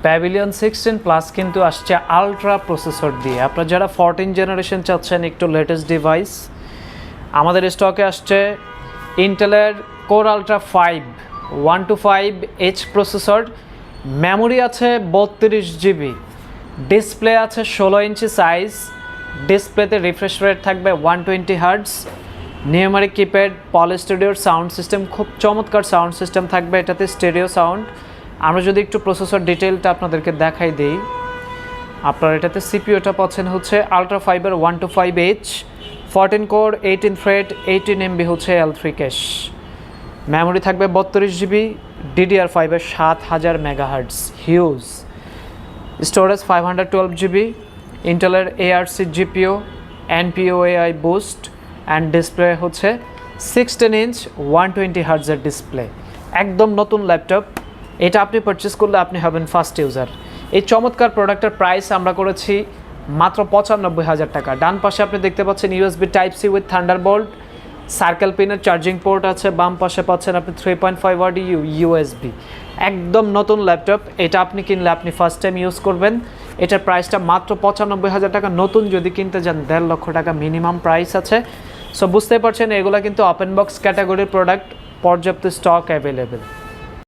Pavilion 16 plus কিন্তু আসছে ultra processor দিয়ে। আপনারা যারা 14 জেনারেশন চাচ্ছেন একটু লেটেস্ট ডিভাইস, আমাদের স্টকে আসছে ইন্টেলের core ultra 5 125H processor, memory আছে 32 জিবি, ডিসপ্লে আছে 16 ইঞ্চি সাইজ, ডিসপ্লেতে রিফ্রেশ রেট থাকবে 120 হার্টজ, নিউমারিক কিপ্যাড, পলি স্টুডিওর সাউন্ড সিস্টেম, খুব চমৎকার সাউন্ড সিস্টেম থাকবে এটাতে, স্টেরিও সাউন্ড। আমরা যদি একটু প্রসেসর ডিটেলটা আপনাদেরকে দেখাই দিই, আপনারা এটাতে সিপিইউটা পাচ্ছেন হচ্ছে আলট্রা 5-এর 125H 14 কোর 18 থ্রেড 18 MB হচ্ছে L3 ক্যাশ, মেমোরি থাকবে 32 জিবি, DDR5-এর 7000 মেগাহার্টজ, হিউজ স্টোরেজ 512 জিবি, ইন্টেলের ARC GPU, NPU AI boost and display হচ্ছে 16 ইঞ্চ 120 হার্টজের ডিসপ্লে, একদম নতুন ল্যাপটপ। এটা আপনি পারচেস করলে আপনি হবেন ফার্স্ট ইউজার। এই চমৎকার প্রোডাক্টের প্রাইস আমরা করেছি মাত্র 95,000 টাকা। ডান পাশে আপনি দেখতে পাচ্ছেন USB Type-C with Thunderbolt, circle পিনের চার্জিং পোর্ট আছে, বাম পাশে পাচ্ছেন আপনি 3.5 ওয়াট USB, একদম নতুন ল্যাপটপ। এটা আপনি কিনলে আপনি ফার্স্ট টাইম ইউজ করবেন। এটার প্রাইসটা মাত্র 95,000 টাকা। নতুন যদি কিনতে যান 1.5 লক্ষ টাকা মিনিমাম প্রাইস আছে। সো বুঝতেই পারছেন এগুলো কিন্তু ওপেন বক্স ক্যাটাগরির প্রোডাক্ট, পর্যাপ্ত স্টক অ্যাভেলেবেল।